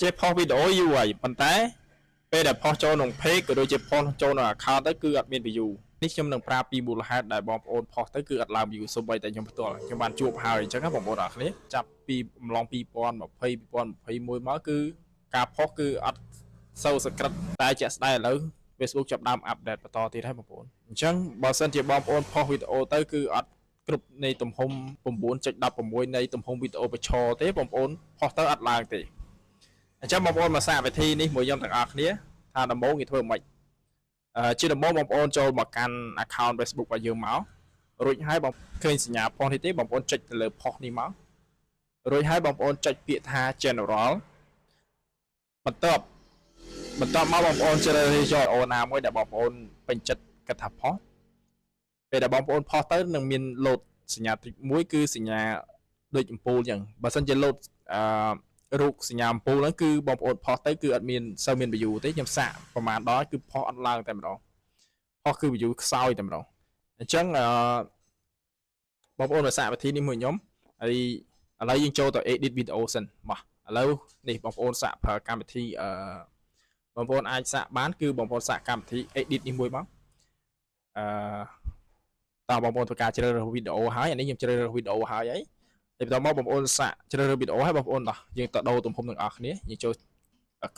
ចេះផុសវីដេអូយូរហើយប៉ុន្តែពេលដែលផុសចូលក្នុង page ក៏ដូចជាផុសចូលក្នុង account ទៅគឺអត់មាន view នេះខ្ញុំនឹងប្រាប់ពីមូលហេតុដែលបងប្អូនផុសទៅគឺអត់ឡើង view សូម្បីតែខ្ញុំផ្ទាល់ខ្ញុំបានជួបហើយអញ្ចឹងណាបងប្អូនអរគ្នាចាប់ពីអំឡុង2020 2021មកគឺការផុសគឺអត់សូវសក្រិតតែជាក់ស្ដែងឥឡូវ Facebook ចាប់ដើមអាប់ដេតបន្តទៀតហើយបងប្អូនអញ្ចឹងបើសិនជាបងប្អូនផុសវីដេអូទៅគឺអត់គ្រប់នៃទំហំ 9.16 នៃទំហំវីដេអូបញ្ឈរទេបងប្អូនផុសទៅអត់ឡើងទេអញ្ចឹងបងប្អូនមកសាកវិធីនេះមួយខ្ញុំទាំងអស់គ្នាថាដំបូងគេធ្វើម៉េចជាដំបូងបងប្អូនចូលមកកាន់ account Facebook របស់យើងមករួចហើយបងឃើញសញ្ញាផុសនេះទេបងប្អូនចុចទៅលើផុសនេះមករួចហើយបងប្អូនចុចពាក្យថា general បន្ទាប់មកបងប្អូនជ្រើសរើសយកអូណាមួយដែលបងប្អូនពេញចិត្តគិតថាផុសពេលដែលបងប្អូនផុសទៅនឹងមាន load សញ្ញាតិចមួយគឺសញ្ញាដូចអំពូលអញ្ចឹងបើសិនជាload រូបសញ្ញាអំពូលហ្នឹងគឺបងប្អូនផុសទៅគឺអត់មានសូវមាន view ទេខ្ញុំសាកប្រហែលដល់គឺផុសអត់ឡើងតែម្ដងផុសគឺ view ខ្សោយតែម្ដងអញ្ចឹងបងប្អូនមកសាកវិធីនេះមួយខ្ញុំហើយឥឡូវយើងចូលទៅ edit video សិនមកឥឡូវនេះបងប្អូនសាកប្រើកម្មវិធីបងប្អូនអាចសាកបានគឺបងប្អូនសាកកម្មវិធី edit នេះមួយមកតើបងប្អូនធ្វើការជ្រើសរើសវីដេអូហើយអានេះខ្ញុំជ្រើសរើសវីដេអូហើយហើយបន្ទាប់មកបងប្អូនសាកជ្រើសរើសវីដេអូហើយបងប្អូនដោះយើងទៅដូរទំហំទាំងអស់គ្នាយើងចូល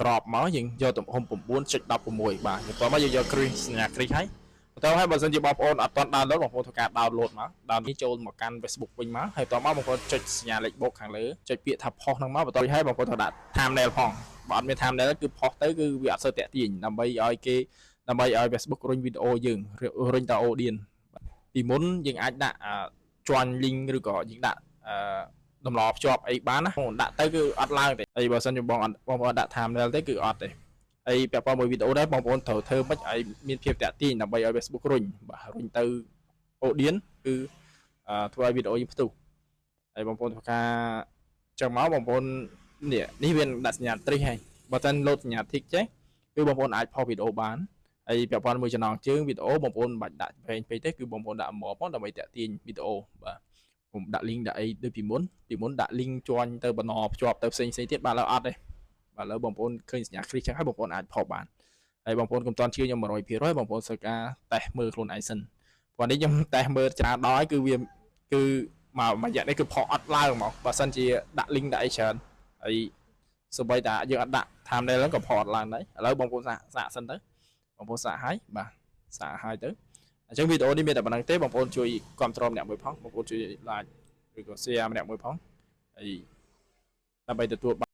ក្របមកយើងយកទំហំ 9.16 បាទបន្ទាប់មកយើងយកគ្រីសសញ្ញាគ្រីសហើយបន្ទាប់ហើយបើសិនជាបងប្អូនអត់ទាន់ download បងប្អូនធ្វើការ download មកដល់នេះចូលមកកាន់ Facebook វិញមកហើយបន្ទាប់មកបងប្អូនចុចសញ្ញាលេខបូកខាងលើចុចពាក្យថាផុសហ្នឹងមកបន្ទាប់ហើយបងប្អូនត្រូវដាក់ thumbnail ផងបើអត់មាន thumbnail គឺផុសទៅគឺវាអត់សូវតាក់ទាញដើម្បីឲ្យ Facebook រុញវីដេអូយើងរុញទៅ audience ពីមុនយើងអាចដាក់ជាន់ link ឬក៏យើងដាក់តម្រភ្ជាប់អីបានណាបងដាក់ទៅគឺអត់ឡើងទេហើយបើសិនជាបងប្អូនដាក់ thumbnail ទេគឺអត់ទេហើយពាក់ព័ន្ធមួយវីដេអូដែរបងប្អូនត្រូវធ្វើម៉េចឲ្យមានភាពតាក់ទាញដើម្បីឲ្យ Facebook រុញទៅ audience គឺធ្វើឲ្យវីដេអូយើងផ្ទុះហើយបងប្អូនធ្វើការចឹងមកបងប្អូននេះវាដាក់សញ្ញាទ្រីសហើយបើមិនលោតសញ្ញាធីកចេះគឺបងប្អូនអាចផុសវីដេអូបានហើយពាក់ព័ន្ធមួយចំណងជើងវីដេអូបងប្អូនមិនបាច់ដាក់វែងពេកទេគឺបងប្អូនដាក់មកផងដើម្បីតាក់ទាញវីដេអូបាទខ្ញុំដាក់ link ដាក់អីដូចពីមុនដាក់ link ជាន់ទៅបណ្ណភ្ជាប់ទៅផ្សេងទៀតបាទឥឡូវអត់ទេបាទឥឡូវបងប្អូនឃើញសញ្ញាគ្រីសចឹងហើយបងប្អូនអាចផុសបានហើយបងប្អូនកុំតន់ជឿខ្ញុំ 100% បងប្អូនធ្វើការតេស្តមើលខ្លួនឯងសិនព្រោះនេះខ្ញុំតេស្តមើលច្រើនដល់ហើយគឺវាគឺមករយៈនេះគឺផុសអត់ឡើងហ្មងបើសិនជាដាក់ link ដាក់អីច្រើនហើយសូម្បីតែយើងអត់ដាក់ thumbnail ហ្នឹងក៏ផុសអត់ឡើងដែរឥឡូវបងប្អូនសាកសិនទៅបងប្អូនសាកហើយបាទសាកហើយទៅអញ្ចឹងវីដេអូនេះមានតែប៉ុណ្្នឹងទេបងប្អូនជួយគាំទ្រម្នាក់មួយផងបងប្អូនជួយ like ឬក៏ share ម្នាក់មួយផងហើយដើម្បីទទួល